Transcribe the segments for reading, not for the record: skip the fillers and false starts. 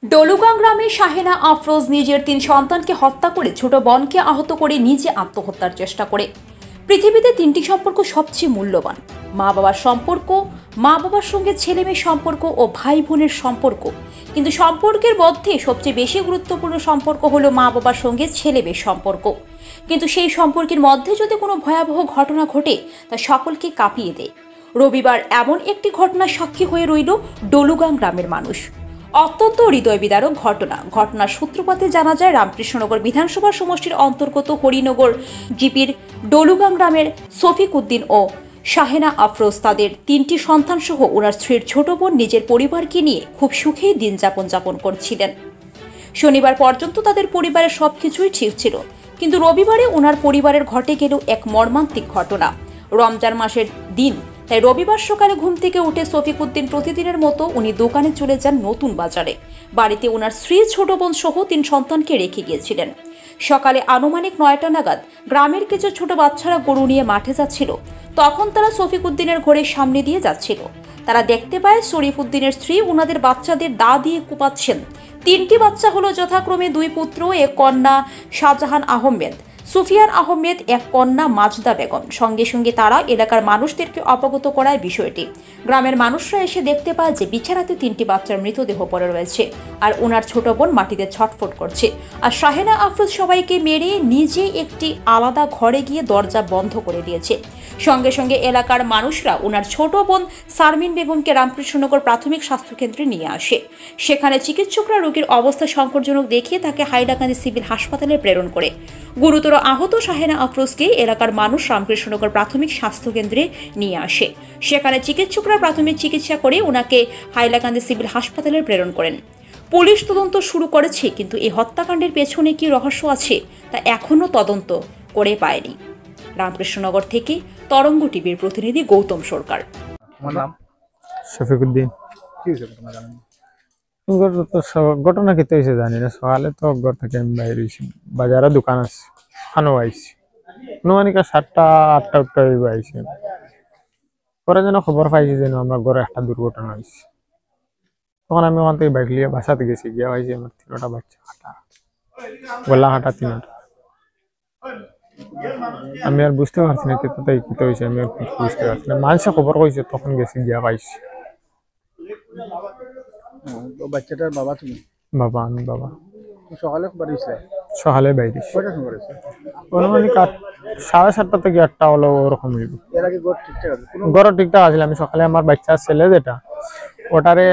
ডলুগাং গ্রামে শাহেনা আফরোজ নিজের 3 সন্তানকে হত্যা করে ছোট বোনকে আহত করে নিজে আত্মহত্যার চেষ্টা করে। পৃথিবীতে 3টি সম্পর্ক সবচেয়ে মূল্যবান: মা বাবার সম্পর্ক, মা বাবার সঙ্গে ছেলে মেয়ের সম্পর্ক ও ভাই বোনের সম্পর্ক। কিন্তু সম্পর্কের মধ্যে সবচেয়ে বেশি গুরুত্বপূর্ণ সম্পর্ক হলো মা বাবার সঙ্গে ছেলে মেয়ের সম্পর্ক। কিন্তু সেই সম্পর্কের মধ্যে যদি কোনো ভয়াবহ ঘটনা ঘটে তা সকলকে কাঁপিয়ে দেয়। রবিবার এমন একটি ঘটনার সাক্ষী হয়ে রইল ডলুগাং গ্রামের মানুষ। অত্যন্ত হৃদয় বিদারক ঘটনার সূত্রপাতে জানা যায়, রামকৃষ্ণনগর বিধানসভা সমষ্টির অন্তর্গত হরিনগর জিপির ডলুগাং গ্রামের শফিক উদ্দিন ও শাহেনা আফরোজ তাদের 3টি সন্তান সহ ওনার স্ত্রীর ছোট বোন নিজের পরিবারকে নিয়ে খুব সুখেই দিন যাপন করছিলেন। শনিবার পর্যন্ত তাদের পরিবারের সবকিছুই ঠিক ছিল, কিন্তু রবিবারে ওনার পরিবারের ঘটে গেল এক মর্মান্তিক ঘটনা। রমজান মাসের দিন, তাই রবিবার সকালে ঘুম থেকে উঠে শফিক উদ্দিন প্রতিদিনের মতো উনি দোকানে চলে যান নতুন বাজারে। বাড়িতে ওনার স্ত্রী, ছোট বোন সহ 3 সন্তানকে রেখে গিয়েছিলেন। সকালে আনুমানিক 9টা নাগাদ গ্রামের কিছু ছোট বাচ্চারা গরু নিয়ে মাঠে যাচ্ছিল। তখন তারা শফিক উদ্দিনের ঘরের সামনে দিয়ে যাচ্ছিল। তারা দেখতে পায় শরীফ উদ্দিনের স্ত্রী ওনাদের বাচ্চাদের দা দিয়ে কুপাচ্ছেন। 3টি বাচ্চা হলো যথাক্রমে 2 পুত্র, এক কন্যা শাহজাহান আহমেদ, সুফিয়ান আহমেদ, এক কন্যা মাজদা বেগম। সঙ্গে সঙ্গে তারা এলাকার মানুষদেরকে অবগত করায় বিষয়টি। গ্রামের মানুষরা এসে দেখতে পায় যে বিছানাতে 3টি বাচ্চার মৃতদেহ পড়ে রয়েছে, আর ওনার ছোট বোন মাটিতে ছটফট করছে। আর শাহেনা আফরোজ সবাইকে মেরে নিজে একটি আলাদা ঘরে গিয়ে দরজা বন্ধ করে দিয়েছে। সঙ্গে সঙ্গে এলাকার মানুষরা ওনার ছোট বোন শারমিন বেগমকে রামকৃষ্ণনগর প্রাথমিক স্বাস্থ্যকেন্দ্রে নিয়ে আসে। সেখানে চিকিৎসকরা রোগীর অবস্থা সংকটজনক দেখিয়ে তাকে হাইলাকান্দি সিভিল হাসপাতালে প্রেরণ করে। গুরুতর আহত শাহেনা আফরোজকে এলাকার মানুষ রামকৃষ্ণনগর প্রাথমিক স্বাস্থ্যকেন্দ্রে নিয়ে আসে। সেখানে চিকিৎসকরা প্রাথমিক চিকিৎসা করে ওনাকে হাইলাকান্দি সিভিল হাসপাতালে প্রেরণ করেন। পুলিশ তদন্ত শুরু করেছে, কিন্তু এই হত্যাকাণ্ডের পেছনে কি রহস্য আছে তা এখনও তদন্ত করে পায়নি। রামকৃষ্ণনগর থেকে তরঙ্গ টিভির প্রতিনিধি গৌতম সরকার। আমার নাম শফিক উদ্দিন। কি হয়েছে ঘটনা জানেন? ঘটনা কি হয়েছে জানি না। সকালে তো ঘর থেকে আমি বাইরে হয়েছি, বাজারে দোকান আছে, খানো আইছি, আনুমানিক 7টা 8টা আইছি। পরে যেন খবর পাইছি যেন আমরা ঘরে একটা দুর্ঘটনা হয়েছে। তখন আমি ওখান থেকে বাইক নিয়ে বাসাতে গেছি, গিয়া হয়েছি আমার 3টা বাচ্চা হাঁটা, গলা হাঁটা 3টা। আমি আর বুঝতে পারছি না তাই কি হয়েছে, আমি আর বুঝতে পারছি না। মানুষে খবর কইছে, তখন গেছি, গিয়া পাইছি। বাচ্চাটার বাবা তুমি? বাবা, আমি বাবা। সকালে বাড়িছে? সকালে বাইরে কয়টা সময় করেছে? অনুমানিক 7:30 থেকে 8টা হলো, ওরকম হইব। এর আগে ঘর ঠিকঠাক আছে? ঘর ঠিকঠাক আছে। আমি সকালে আমার বাচ্চা ছেলে যেটা ওটারে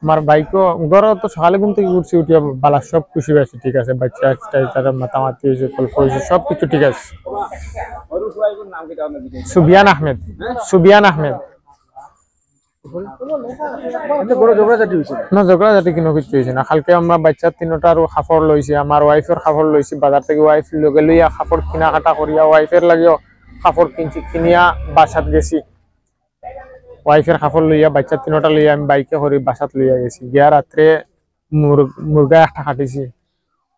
আমার বাইকও ঘর তো সকালে ঘুম থেকে উঠছি, উঠিয়া বালা সব খুশি পাইছি, ঠিক আছে। বাচ্চা তার মাতামাতি হয়েছে, গল্প হয়েছে, সব কিছু ঠিক আছে। সুবিয়ান আহমেদ, সুবিয়ান আহমেদ। না ঝগড়াঝাটি কোনো কিছু হয়েছে না। কালকে আমরা বাচ্চার 3টার কাপড় লইছি, আমার ওয়াইফের কাপড় লইছি বাজার থেকে। ওয়াইফ লগে লইয়া কাপড় কিনাকাটা করিয়া ওয়াইফের লাগিও কাপড় কিনছি, কিনিয়া বাসাত গেছি। ওয়াইফের কাপড় লইয়া বাচ্চার 3টা লইয়া আমি বাইকে করে বাসাত লইয়া গেছি। গিয়া রাত্রে মুরগা একটা কাটিছি,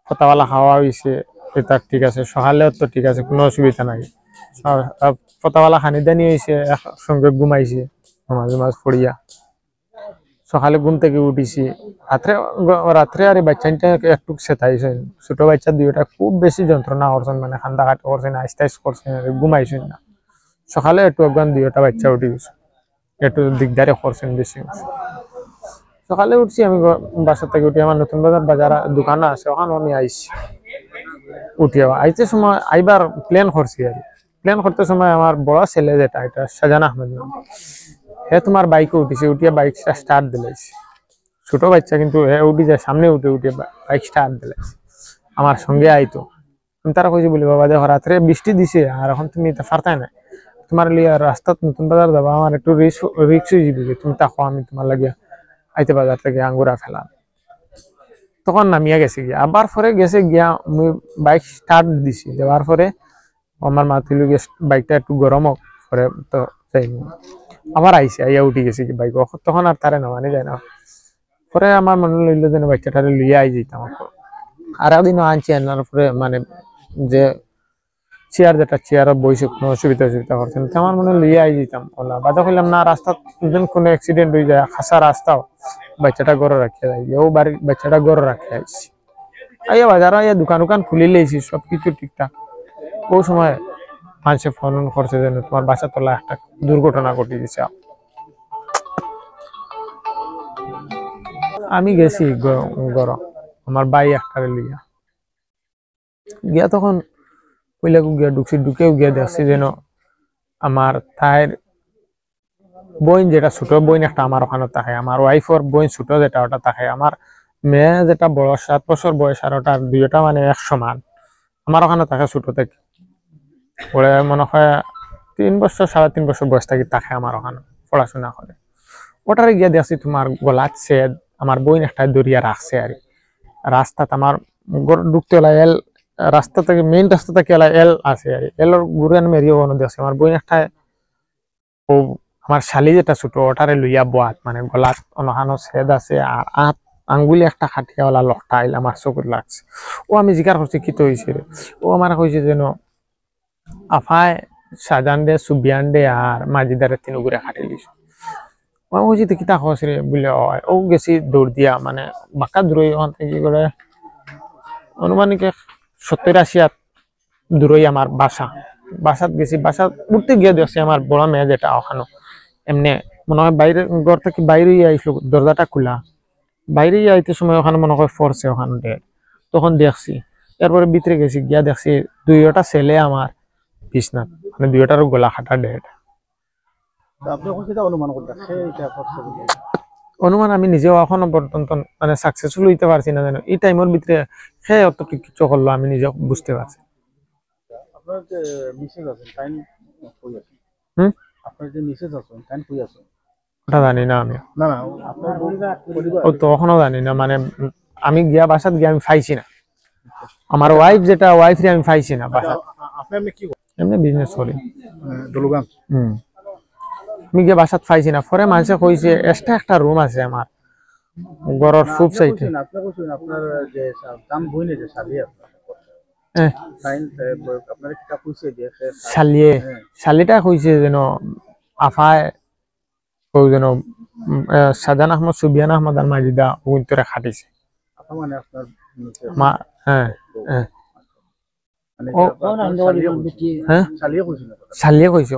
ফতাওয়ালা খাওয়া হয়েছে, এটা ঠিক আছে। সকালেও তো ঠিক আছে, কোনো অসুবিধা নাই। ফতাওয়ালা খানি দানি হয়েছে, একসঙ্গে ঘুমাইছে নামাজ পড়িয়া। সকালে ঘুম থেকে উঠিছি, রাত্রে আর বাচ্চাটা একটু সেতাইছে। ছোট বাচ্চা 2টা খুব বেশি যন্ত্রণা করছেন, মানে খান্দা কাটা করছেন, আস্তে আস্তে করছেন, ঘুমাইছেন না। সকালে একটু একগান 2টা বাচ্চা উঠে গেছে, একটু দিকদারে করছেন বেশি। সকালে উঠছি আমি বাসা থেকে উঠে, আমার নতুন বাজার দোকান আছে, ওখানে আমি আইছি। উঠিয়া আইতে সময় আইবার প্ল্যান করছি, আর প্ল্যান করতে সময় আমার বড় ছেলে যেটা, এটা শাহজাহান আহমেদ, হে তোমার বাইকে উঠিছে, উঠিয়া বাইকটা স্টার্ট দিলাইছে। ছোট বাচ্চা কিন্তু হে উঠি যায়, সামনে উঠে বাইক স্টার্ট দিলাইছে। আমার সঙ্গে আইতো। আমি তারা কইছি, বলি বাবা দেখো রাত্রে বৃষ্টি দিছে, আর এখন তুমি পারতাই না, তোমার লিয়া রাস্তাত নতুন বাজার যাবা, আমার একটু রিক্স হয়ে যাবে, তুমি তাকো, আমি তোমার লাগিয়া আইতে বাজার থেকে আঙ্গুরা ফেলাম। তখন নামিয়া গেছে গিয়া, আবার পরে গেছে গিয়া মুই বাইক স্টার্ট দিছি, দেওয়ার পরে আমার মাতিল বাইকটা একটু গরম হোক, পরে তো যাইনি। আবার আইসি, আইয়া উঠি গেছি বাইক, তখন আর তারে নামানি যায় না। পরে আমার মনে লইল যেন বাচ্চাটারে লইয়া আই যেতাম। আর একদিনও আনছি, আনার পরে মানে যে চেয়ার যেটা, চেয়ার বইসে কোনো অসুবিধা করছেন, আমার মনে লইয়া আই যেতাম। ওলা বাধা করলাম না, রাস্তা কোনো অ্যাক্সিডেন্ট হয়ে যায়, খাসা রাস্তাও, বাচ্চাটা ঘরে রাখিয়া যাই ও বাড়ি বাচ্চাটা ঘরে রাখিয়া আইছি আইয়া বাজার আইয়া দোকান খুলে লেছি সবকিছু ঠিকঠাক ওই সময় মানুষে ফোন করছে যেন তোমার বাসা তোলা একটা দুর্ঘটনা ঘটে গেছে আমি গেছি ঘর আমার ভাই একটা লিয়া গিয়া তখন পইলা গিয়া ঢুকেও গিয়া দেখছি যেন আমার তাইর বোন যেটা ছোট বোন একটা আমার ওখানে থাকে আমার ওয়াইফর বোন ছোট যেটা ওটা থাকে আমার মেয়ে যেটা বড় 7 বছর বয়স আর ওটার দুইটা মানে এক সমান আমার ওখানে থাকে ছোট থেকে ওরা মনে হয় 3 বছর 3.5 বছর বয়স থেকে থাকে আমার ওখানে পড়াশোনা করে ওটারে গিয়া দেখছি তোমার গলাত সেদ আমার বোন একটা দরিয়া রাখছে আর রাস্তাতে আমার ঢুকতে হলে এল রাস্তা থেকে মেইন রাস্তা থেকে এল আছে আর এলর গুরেন মেরিও কোনো দেখছি আমার বোন একটা ও আমার শালি যেটা ছোট ওটারে লইয়া বাত মানে গলাত অনহানো সেদ আছে আর আঙ্গুলি একটা খাটিয়াওয়ালা লকটা আইল আমার চকুর লাগছে ও আমি জিজ্ঞাসা করছি কি তো হয়েছে ও আমার কইছে যেন আফায় সাজান দে সুবিয়ান দে আর মাজিদারে তিনগুড়ে খাটি লিছে আমি কইছি তো কিতা খস রে বলে ও গেছি দৌড় দিয়া মানে বাঁকা দূরই ওখান থেকে কি করে অনুমানিক 70-80 দূরই আমার বাসাত গেছি বাসা উঠতে গিয়ে দেখছি আমার বড় মেয়ে যেটা ওখানে এমনি মনে হয় বাইরে ঘর থেকে বাইরে আইসলো দরজাটা খোলা বাইরে আইতে সময় ওখানে মনে হয় ফরছে ওখানে তখন দেখছি এরপরে ভিতরে গেছি গিয়া দেখছি দুইটা ছেলে আমার বিছনাত মানে দুইটার গলা কাটা ডেড অনুমান আমি নিজেও এখনো পর্যন্ত মানে সাকসেসফুল হইতে পারছি না জানো এই টাইমের ভিতরে খেয়ে অত কিছু করলো আমি নিজে বুঝতে পারছি ওটা জানি না আমি ও তো এখনো জানি না মানে আমি গিয়া বাসাত গিয়া আমি পাইছি না আমার ওয়াইফ যেটা ওয়াইফ রে আমি পাইছি না বাসাত এমনি বিজনেস করি আমি গিয়ে বাসাত পাইছি না পরে মানুষে কইছে এক্সট্রা একটা রুম আছে আমার ঘরের ফুপ সাইডে আপনার যে দাম বইনে যে শালিয়া আপনার কিটা কইছে যে শালিটা কইছে যেন আফায় কই যেন সাজান আহমদ সুবিয়ান আহমদ আর মাজিদা উইতরে খাটিছে মানে আপনার মা হ্যাঁ শালিয়ে কইছে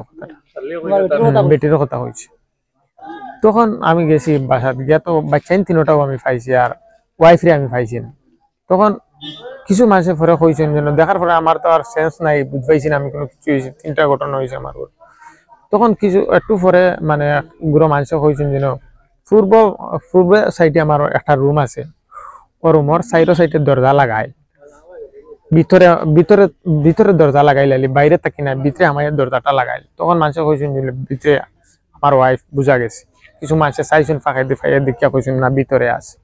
বেটির কথা কইছে তখন আমি গেছি বাসাত গিয়া তো বাচ্চা তিনটাও আমি পাইছি আর ওয়াইফ রে আমি পাইছি না তখন কিছু মানুষের পরে কইছেন যেন দেখার পরে আমার তো আর সেন্স নাই বুঝবাইছি না আমি কোনো কিছু হয়েছে 3টা ঘটনা হয়েছে আমার তখন কিছু একটু পরে মানে গুরু মানুষ কইছেন যেন পূর্ব সাইডে আমার একটা রুম আছে ও রুমর সাইডে দরজা লাগায় ভিতরে দরজা লাগাইলি বাইরে থাকি না ভিতরে আমার দরজাটা লাগাইল তখন মানুষ কইছেন যে ভিতরে আমার ওয়াইফ বুঝা গেছে কিছু মানুষে চাইছেন ফাঁকাই দেখিয়া কইছেন না ভিতরে আছে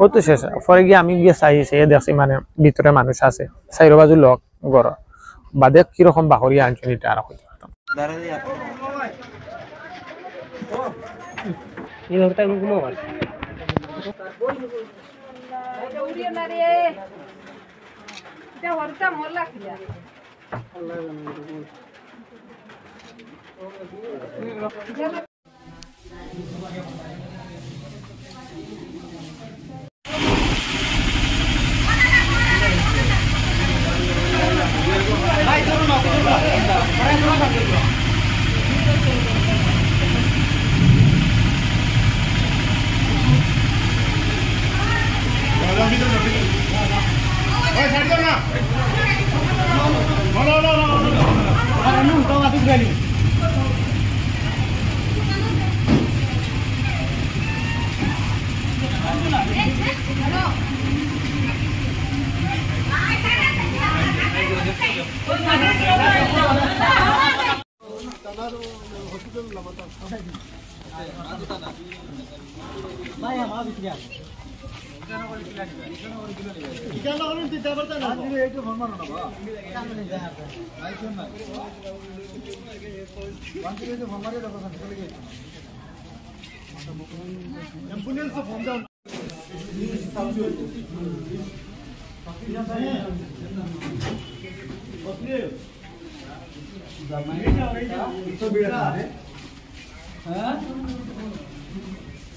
ও তো শেষ পরে গিয়ে আমি গিয়ে চাইছি দেখছি মানে ভিতরে মানুষ আছে চাইরো বাজু লোক ঘর বাদে কিরকম বাহরিয়া আনছেন এটা আর হইতে পারতাম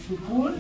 सुकून